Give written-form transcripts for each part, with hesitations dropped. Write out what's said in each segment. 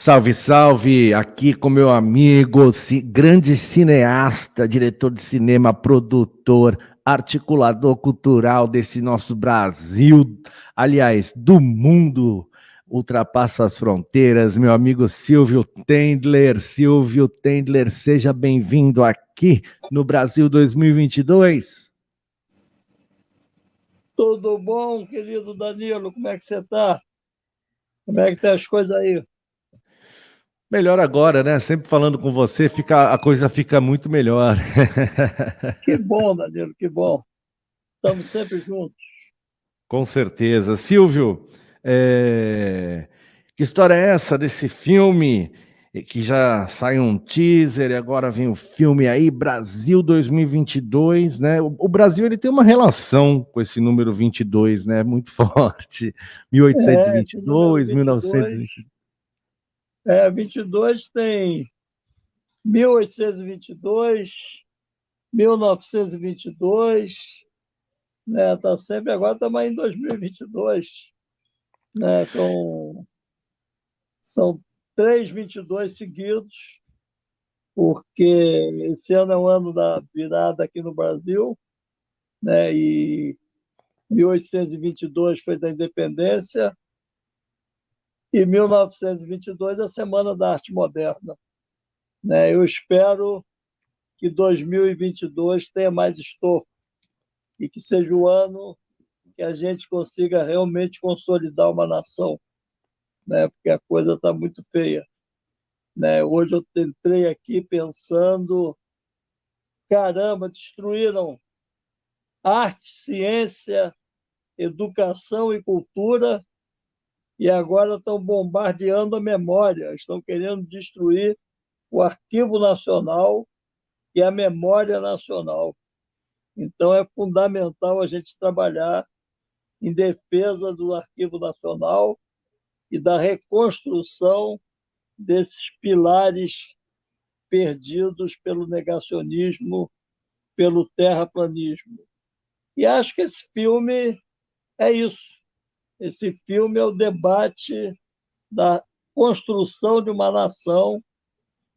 Salve, salve! Aqui com meu amigo, grande cineasta, diretor de cinema, produtor, articulador cultural desse nosso Brasil, aliás, do mundo, ultrapassa as fronteiras, meu amigo Silvio Tendler. Silvio Tendler, seja bem-vindo aqui no Brasil 2022. Tudo bom, querido Danilo? Como é que você está? Como é que estão as coisas aí? Melhor agora, né? Sempre falando com você, a coisa fica muito melhor. Que bom, Danilo, que bom. Estamos sempre juntos. Com certeza. Silvio, que história é essa desse filme que já sai um teaser e agora vem o filme aí, Brasil 2022, né? O Brasil ele tem uma relação com esse número 22, né? Muito forte. Esse número 1822, 22, 1922. 22 tem 1822, 1922, né? Tá sempre agora estamos em 2022, né? São três 22 seguidos, porque esse ano é o ano da virada aqui no Brasil, né? E 1822 foi da independência e 1922 a Semana da Arte Moderna, né? Eu espero que 2022 tenha mais estofo e que seja o ano que a gente consiga realmente consolidar uma nação, né? Porque a coisa está muito feia, né? Hoje eu entrei aqui pensando, caramba, destruíram arte, ciência, educação e cultura e agora estão bombardeando a memória, estão querendo destruir o Arquivo Nacional e a memória nacional. Então, é fundamental a gente trabalhar em defesa do Arquivo Nacional e da reconstrução desses pilares perdidos pelo negacionismo, pelo terraplanismo. E acho que esse filme é isso. Esse filme é o debate da construção de uma nação,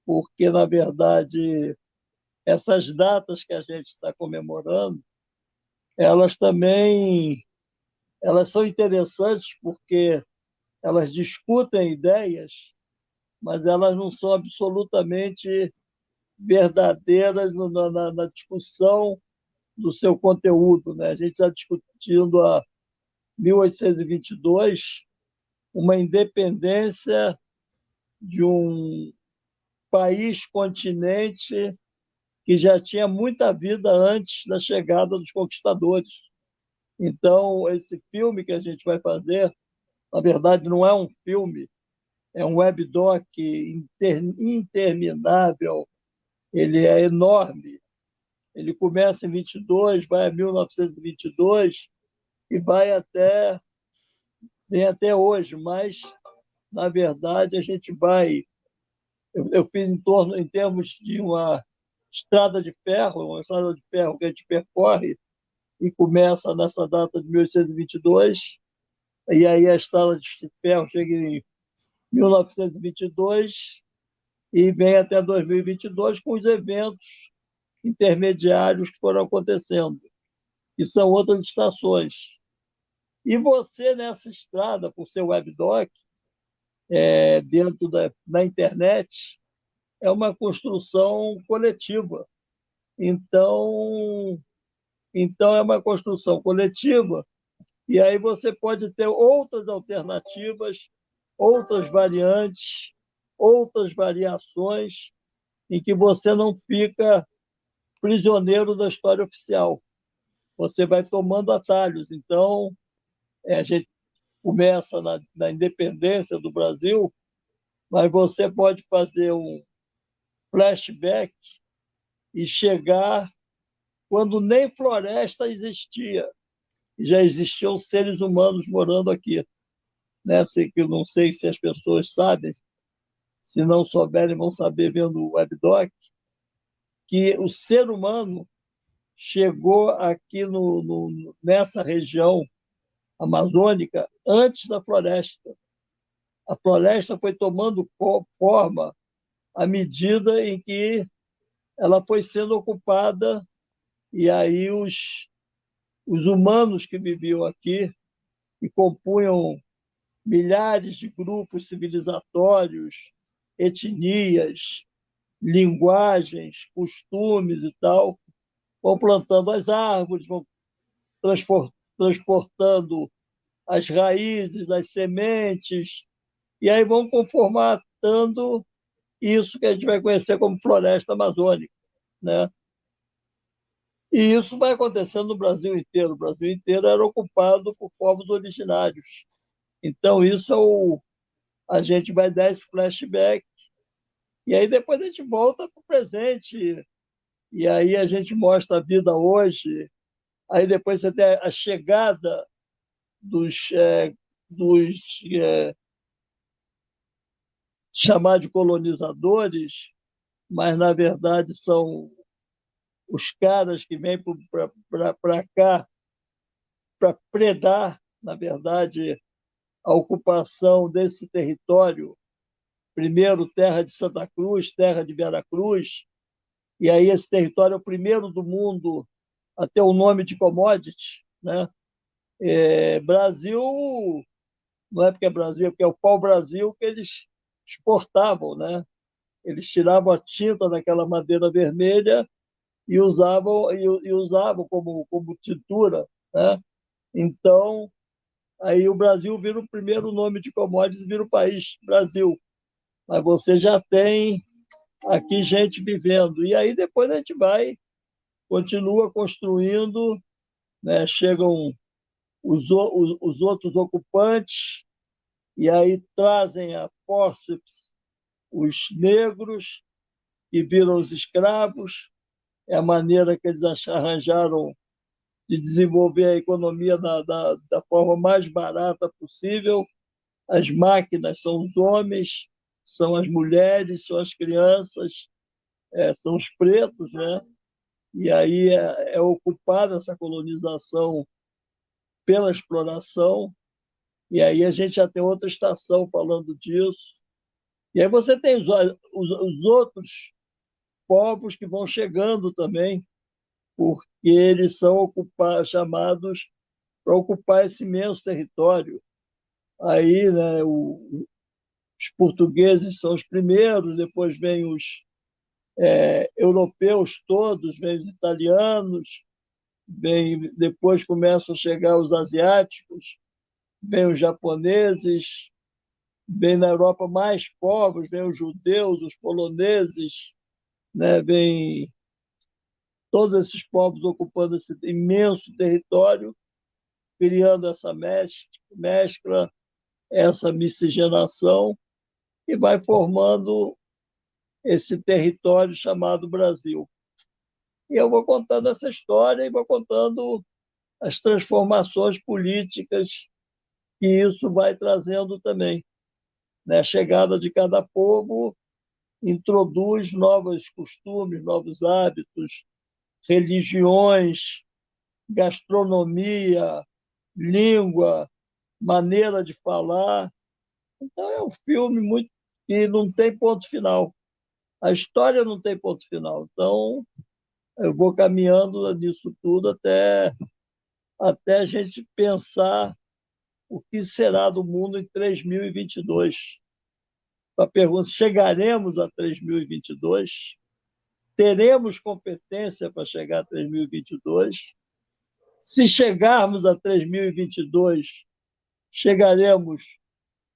porque, na verdade, essas datas que a gente está comemorando, elas também elas são interessantes porque elas discutem ideias, mas elas não são absolutamente verdadeiras na discussão do seu conteúdo, né? A gente está discutindo a 1822 uma independência de um país continente que já tinha muita vida antes da chegada dos conquistadores. Então, esse filme que a gente vai fazer, na verdade, não é um filme, é um webdoc interminável, ele é enorme. Ele começa em 22, vai a 1922 e vem até hoje, mas, na verdade, a gente vai. Eu fiz em termos de uma estrada de ferro que a gente percorre e começa nessa data de 1822, e aí a estrada de ferro chega em 1922 e vem até 2022 com os eventos intermediários que foram acontecendo, que são outras estações. E você, nessa estrada, por seu webdoc, na internet, é uma construção coletiva. Então, então, é uma construção coletiva, e aí você pode ter outras alternativas, outras variantes, outras variações, em que você não fica prisioneiro da história oficial. Você vai tomando atalhos. Então, a gente começa na independência do Brasil, mas você pode fazer um flashback e chegar quando nem floresta existia. Já existiam seres humanos morando aqui, né? Não sei se as pessoas sabem, se não souberem vão saber vendo o webdoc, que o ser humano chegou aqui nessa região amazônica antes da floresta. A floresta foi tomando forma à medida em que ela foi sendo ocupada, e aí os humanos que viviam aqui, que compunham milhares de grupos civilizatórios, etnias, linguagens, costumes e tal, vão plantando as árvores, vão transportando as raízes, as sementes, e aí vão conformatando isso que a gente vai conhecer como floresta amazônica, né? E isso vai acontecendo no Brasil inteiro. O Brasil inteiro era ocupado por povos originários. Então, isso é a gente vai dar esse flashback, e aí depois a gente volta para o presente, e aí a gente mostra a vida hoje. Aí depois você tem a chegada dos chamar de colonizadores, mas na verdade são os caras que vêm para cá para predar, na verdade, a ocupação desse território. Primeiro, terra de Santa Cruz, terra de Veracruz, e aí esse território é o primeiro do mundo a ter o nome de commodity, né? Brasil, não é porque é Brasil, é porque é o pau-brasil que eles exportavam, né? Eles tiravam a tinta daquela madeira vermelha e usavam como tintura, né? Então, aí o Brasil vira o primeiro nome de commodities, vira o país Brasil. Mas você já tem aqui gente vivendo. E aí depois a gente continua construindo, né? Chegam os outros ocupantes, e aí trazem a fórceps os negros, que viram os escravos. É a maneira que eles arranjaram de desenvolver a economia da forma mais barata possível. As máquinas são os homens, são as mulheres, são as crianças, são os pretos, né? E aí é ocupada essa colonização pela exploração, e aí a gente já tem outra estação falando disso. E aí você tem os outros povos que vão chegando também, porque eles são chamados para ocupar esse imenso território. Aí, né, os portugueses são os primeiros, depois vêm os europeus todos, vêm os italianos, depois começam a chegar os asiáticos, vêm os japoneses, vem na Europa mais povos, vêm os judeus, os poloneses, né, vem todos esses povos ocupando esse imenso território, criando essa mescla, essa miscigenação, e vai formando esse território chamado Brasil. E eu vou contando essa história e vou contando as transformações políticas que isso vai trazendo também, né? A chegada de cada povo introduz novos costumes, novos hábitos, religiões, gastronomia, língua, maneira de falar. Então é um filme muito que não tem ponto final. A história não tem ponto final. Então eu vou caminhando nisso tudo até a gente pensar o que será do mundo em 3022. A pergunta: chegaremos a 3022? Teremos competência para chegar a 3022? Se chegarmos a 3022, chegaremos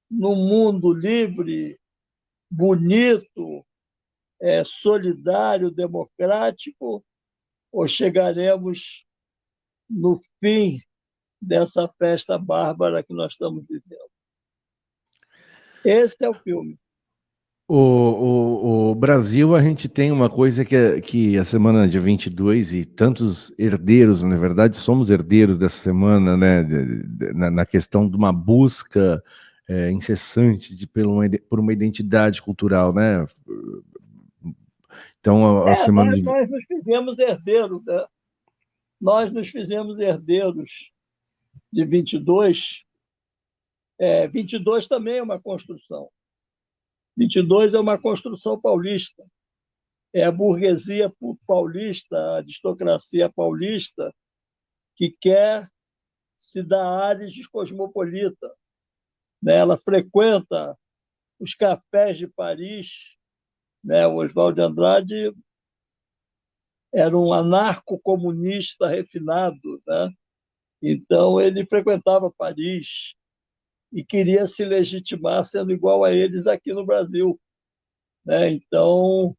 num mundo livre, bonito, solidário, democrático, ou chegaremos no fim dessa festa bárbara que nós estamos vivendo? Esse é o filme. O Brasil, a gente tem uma coisa que a semana de 22 e tantos herdeiros, na verdade, somos herdeiros dessa semana, né? Na questão de uma busca incessante por uma identidade cultural, né? Então, a semana de... Nós nos fizemos herdeiros, né? Nós nos fizemos herdeiros de 22, 22 também é uma construção. 22 é uma construção paulista. É a burguesia paulista, a aristocracia paulista, que quer se dar ares de cosmopolita, né? Ela frequenta os cafés de Paris, né? O Oswald de Andrade era um anarco-comunista refinado, né? Então, ele frequentava Paris e queria se legitimar sendo igual a eles aqui no Brasil, né? Então,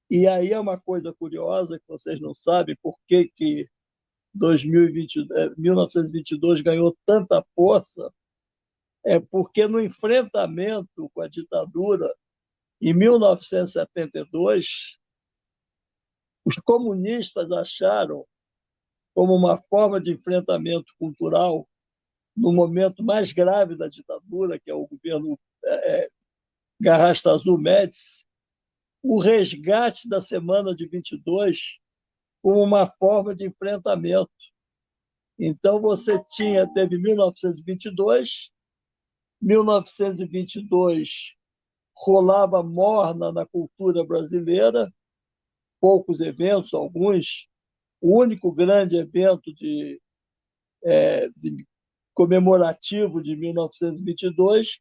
e aí é uma coisa curiosa que vocês não sabem por que 1922 ganhou tanta força, é porque no enfrentamento com a ditadura, em 1972, os comunistas acharam, como uma forma de enfrentamento cultural, no momento mais grave da ditadura, que é o governo Garrastazu Médici, o resgate da semana de 22 como uma forma de enfrentamento. Então, teve 1922, 1922 rolava morna na cultura brasileira, poucos eventos, alguns. O único grande evento de comemorativo de 1922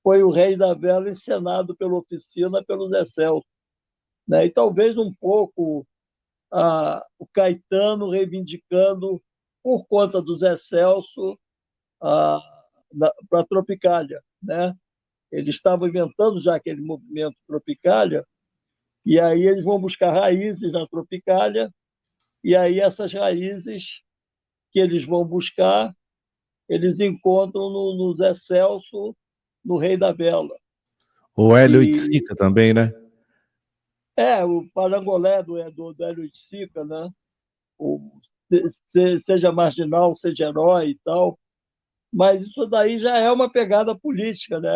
foi o Rei da Vela encenado pela Oficina, pelo Zé Celso, né? E talvez um pouco o Caetano reivindicando, por conta do Zé Celso, para a Tropicália, né? Eles estavam inventando já aquele movimento Tropicália, e aí eles vão buscar raízes na Tropicália, e aí essas raízes que eles vão buscar, eles encontram no Zé Celso, no Rei da Vela. O Hélio E Itzica também, né? o parangolé do Hélio Itzica, né? O, seja marginal, seja herói e tal. Mas isso daí já é uma pegada política, né?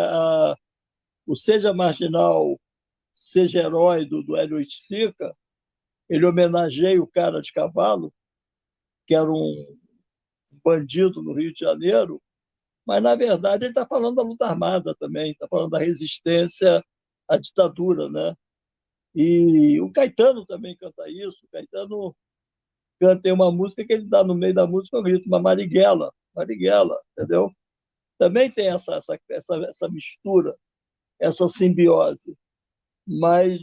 O seja marginal, seja herói do Hélio Itzica, ele homenageia o cara de cavalo, que era um bandido no Rio de Janeiro, mas, na verdade, ele está falando da luta armada também, está falando da resistência à ditadura, né? E o Caetano também canta isso. O Caetano canta uma música que ele dá no meio da música, eu grito, uma Marighella, Marighella, entendeu? Também tem essa mistura, essa simbiose. Mas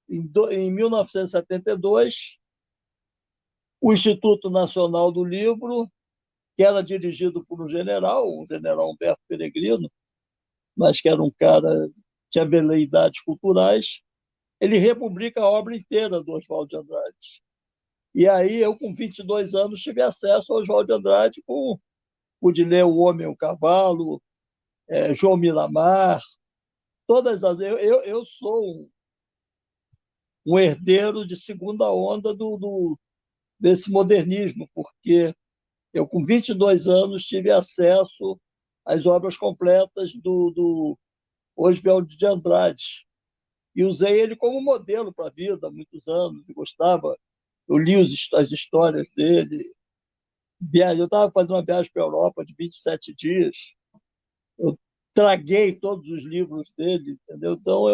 em 1972, o Instituto Nacional do Livro, que era dirigido por um general, o general Humberto Peregrino, mas que era um cara que tinha veleidades culturais, ele republica a obra inteira do Oswald de Andrade. E aí eu, com 22 anos, tive acesso ao Oswald de Andrade, pude ler O Homem e o Cavalo, João Miramar, todas as... Eu sou um herdeiro de segunda onda desse modernismo, porque eu, com 22 anos, tive acesso às obras completas do Oswald de Andrade. E usei ele como modelo para a vida há muitos anos. Eu gostava, eu li as histórias dele. Eu estava fazendo uma viagem para a Europa de 27 dias. Eu traguei todos os livros dele, entendeu? Então,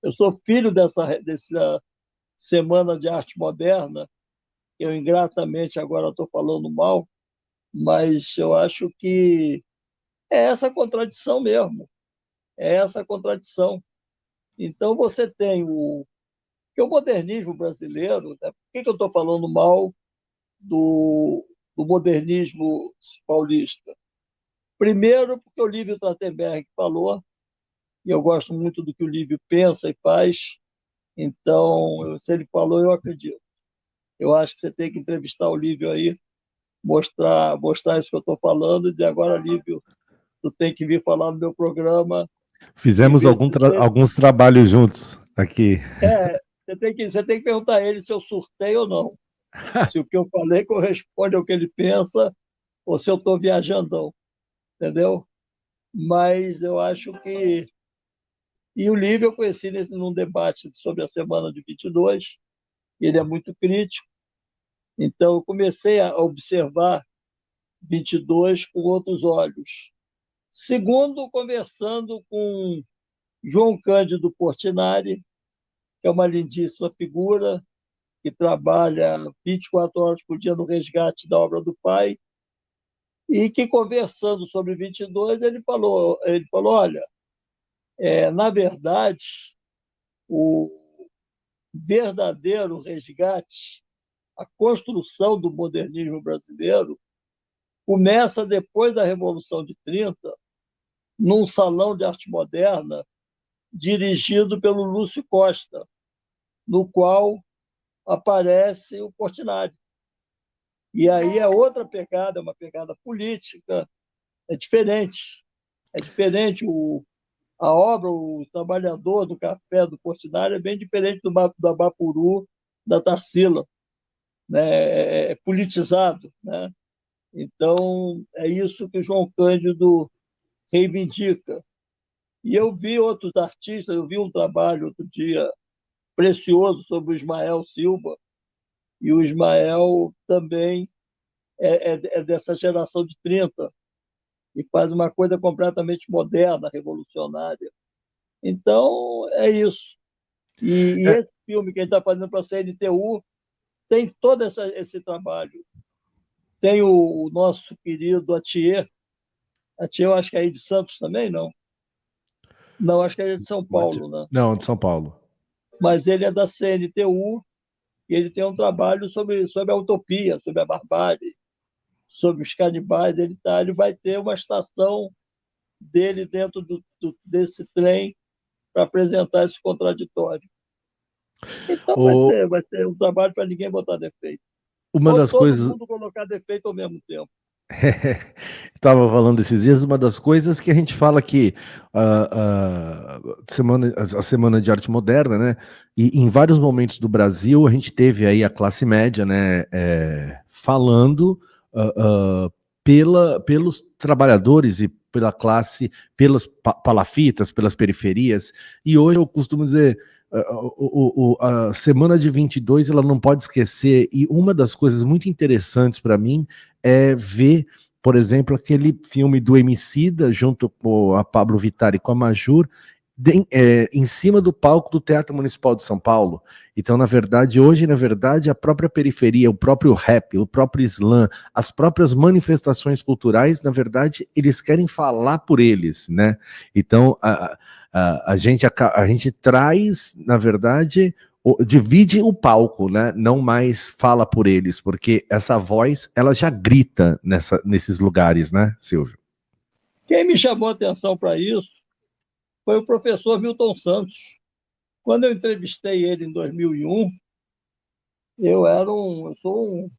eu sou filho dessa Semana de Arte Moderna. Eu, ingratamente, agora estou falando mal, mas eu acho que é essa contradição mesmo. É essa contradição. Então, você tem que o modernismo brasileiro, né? Por que eu estou falando mal do modernismo paulista? Primeiro, porque o Lívio Trachtenberg falou, e eu gosto muito do que o Lívio pensa e faz, então, se ele falou, eu acredito. Eu acho que você tem que entrevistar o Lívio aí, mostrar isso que eu estou falando, e dizer agora, Lívio, tu tem que vir falar no meu programa e Fizemos ver se você... alguns trabalhos juntos aqui. Você tem que perguntar a ele se eu surtei ou não. Se o que eu falei corresponde ao que ele pensa ou se eu estou viajandão, entendeu? Mas eu acho que... E o Lívio eu conheci num debate sobre a semana de 22, ele é muito crítico, então eu comecei a observar 22 com outros olhos. Segundo, conversando com João Cândido Portinari, que é uma lindíssima figura, que trabalha 24 horas por dia no resgate da obra do pai, e que, conversando sobre 22, ele falou olha, na verdade, o verdadeiro resgate, a construção do modernismo brasileiro, começa depois da Revolução de 30, num salão de arte moderna dirigido pelo Lúcio Costa, no qual aparece o Portinari. E aí é outra pegada, é uma pegada política, é diferente. É diferente a obra, o trabalhador do café do Portinari é bem diferente do Abapuru, da Tarsila, né? É politizado, né? Então, é isso que o João Cândido reivindica. E eu vi outros artistas, eu vi um trabalho outro dia precioso sobre o Ismael Silva, e o Ismael também é dessa geração de 30 e faz uma coisa completamente moderna, revolucionária. Então, é isso. E É, esse filme que a gente está fazendo para a CNTU tem todo esse trabalho. Tem o nosso querido Atier. Atier, eu acho que é aí de Santos também, não? Não, acho que é de São Paulo, né? não, de São Paulo. Mas ele é da CNTU e ele tem um trabalho sobre a utopia, sobre a barbárie, sobre os canibais. Ele vai ter uma estação dele dentro desse trem para apresentar esse contraditório. Então O, vai ser um trabalho para ninguém botar defeito. uma Ou das todo coisas. mundo colocar defeito ao mesmo tempo. Estava falando esses dias, uma das coisas que a gente fala que a Semana de Arte Moderna, né? E em vários momentos do Brasil a gente teve aí a classe média, né? Falando pelos trabalhadores e pela classe, pelas palafitas, pelas periferias. E hoje eu costumo dizer. A semana de 22 ela não pode esquecer, e uma das coisas muito interessantes para mim é ver, por exemplo, aquele filme do Emicida, junto com a Pablo Vittar e com a Majur, em cima do palco do Teatro Municipal de São Paulo. Então, na verdade, hoje, a própria periferia, o próprio rap, o próprio slam, as próprias manifestações culturais, na verdade, eles querem falar por eles, né? Então, a gente traz, na verdade, divide o palco, né? Não mais fala por eles, porque essa voz ela já grita nesses lugares, né, Silvio? Quem me chamou a atenção para isso foi o professor Milton Santos. Quando eu entrevistei ele em 2001, eu sou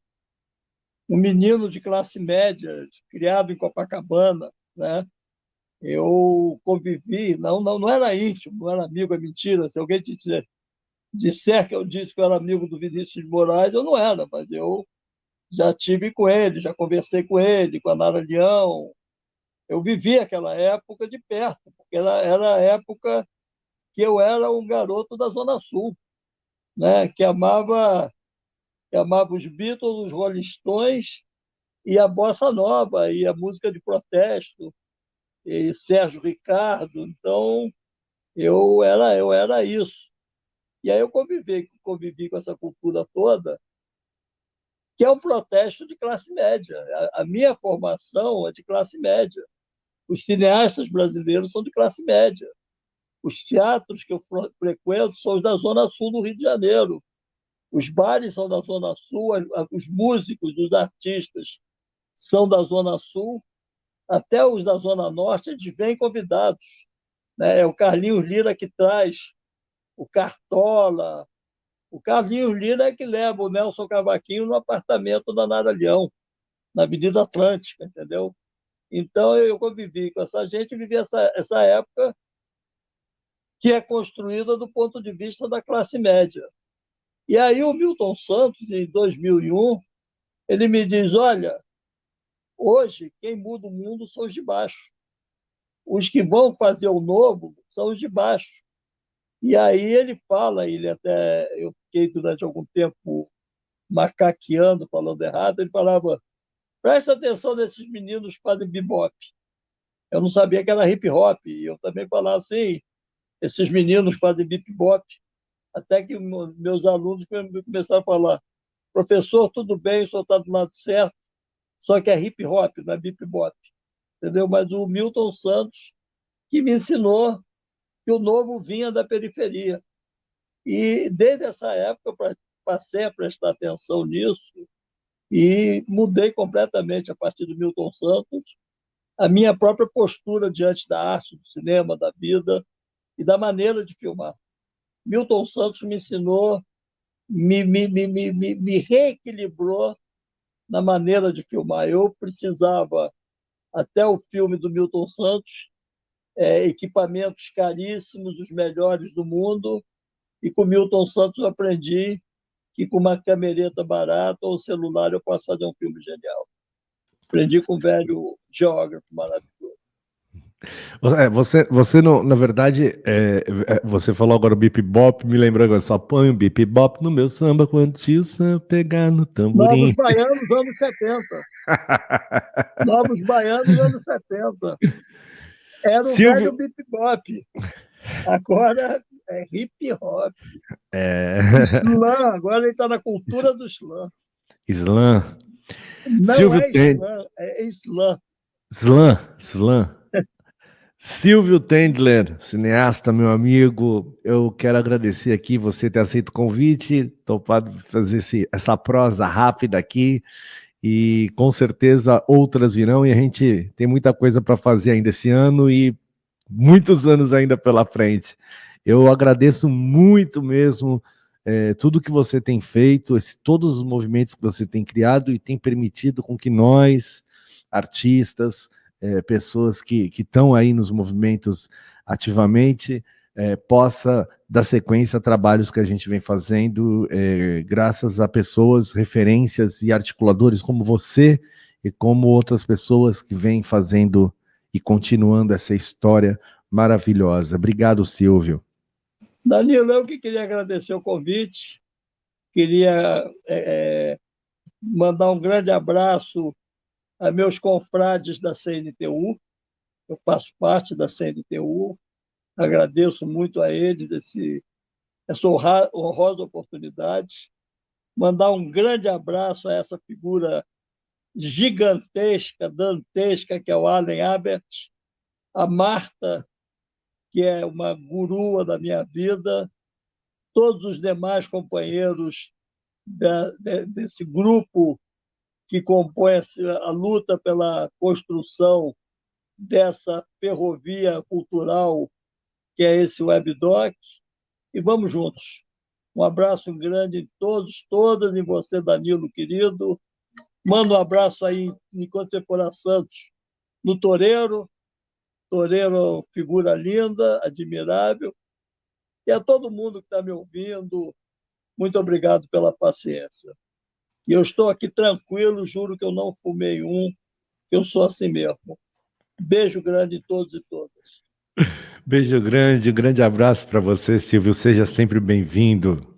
um menino de classe média, criado em Copacabana, né? Eu convivi, não era íntimo, não era amigo, é mentira. Se alguém te disser que eu disse que eu era amigo do Vinícius de Moraes, eu não era, mas eu já tive com ele, já conversei com ele, com a Nara Leão. Eu vivi aquela época de perto, porque era a época que eu era um garoto da Zona Sul, né? Que amava os Beatles, os Rolling Stones e a bossa nova e a música de protesto e Sérgio Ricardo. Então eu era isso. E aí eu convivi com essa cultura toda, que é um protesto de classe média. A minha formação é de classe média. Os cineastas brasileiros são de classe média. Os teatros que eu frequento são os da Zona Sul do Rio de Janeiro. Os bares são da Zona Sul, os músicos, os artistas são da Zona Sul, até os da Zona Norte, eles vêm convidados, né? É o Carlinhos Lira que traz o Cartola. O Carlinhos Lira é que leva o Nelson Cavaquinho no apartamento da Nara Leão, na Avenida Atlântica, entendeu? Então, eu convivi com essa gente, vivi essa época que é construída do ponto de vista da classe média. E aí o Milton Santos, em 2001, ele me diz, olha, hoje quem muda o mundo são os de baixo. Os que vão fazer o novo são os de baixo. E aí ele fala, eu fiquei durante algum tempo macaqueando, falando errado, ele falava, Presta atenção nesses meninos que fazem bebop. Eu não sabia que era hip hop. E eu também falava assim, esses meninos fazem bebop. Até que meus alunos começaram a falar, professor, tudo bem, o senhor está do lado certo, só que é hip hop, não é bebop. Entendeu? Mas o Milton Santos que me ensinou que o novo vinha da periferia. E desde essa época eu passei a prestar atenção nisso e mudei completamente, a partir do Milton Santos, a minha própria postura diante da arte, do cinema, da vida e da maneira de filmar. Milton Santos me ensinou, me reequilibrou na maneira de filmar. Eu precisava, até o filme do Milton Santos, equipamentos caríssimos, os melhores do mundo, e com Milton Santos eu aprendi que com uma camereta barata ou celular eu posso fazer um filme genial. Aprendi com um velho geógrafo maravilhoso. Você não, na verdade, você falou agora o Bip Bop, me lembrou agora, só põe o Bip Bop no meu samba quando tio Sam pegar no Novos tamborim. Baianos, anos 70. Novos Baianos, anos 70. Era o velho Silvio, Bip Bop. Agora é hip hop. é, Slam, agora ele está na cultura do slam. Slam, Não Silvio é Tendler, slam, é slam. Slam. Silvio Tendler, cineasta, meu amigo, eu quero agradecer aqui você ter aceito o convite, topado fazer essa prosa rápida aqui, e com certeza outras virão, e a gente tem muita coisa para fazer ainda esse ano e muitos anos ainda pela frente. Eu agradeço muito mesmo tudo que você tem feito, todos os movimentos que você tem criado e tem permitido com que nós, artistas, pessoas que estão aí nos movimentos ativamente, possa dar sequência a trabalhos que a gente vem fazendo, graças a pessoas, referências e articuladores como você e como outras pessoas que vêm fazendo e continuando essa história maravilhosa. Obrigado, Silvio. Danilo, eu que queria agradecer o convite, queria mandar um grande abraço a meus confrades da CNTU. Eu faço parte da CNTU, agradeço muito a eles essa honrosa oportunidade. Mandar um grande abraço a essa figura gigantesca, dantesca, que é o Allen Abert, a Marta, que é uma gurua da minha vida, todos os demais companheiros desse grupo que compõe a luta pela construção dessa ferrovia cultural que é esse WebDoc, e vamos juntos. Um abraço grande em todos, todas, em você, Danilo, querido. Manda um abraço aí, enquanto você for a Santos, no Toreiro. Toreiro, figura linda, admirável. E a todo mundo que está me ouvindo, muito obrigado pela paciência. E eu estou aqui tranquilo, juro que eu não fumei que eu sou assim mesmo. Beijo grande em todos e todas. Beijo grande, um grande abraço para você, Silvio. Seja sempre bem-vindo.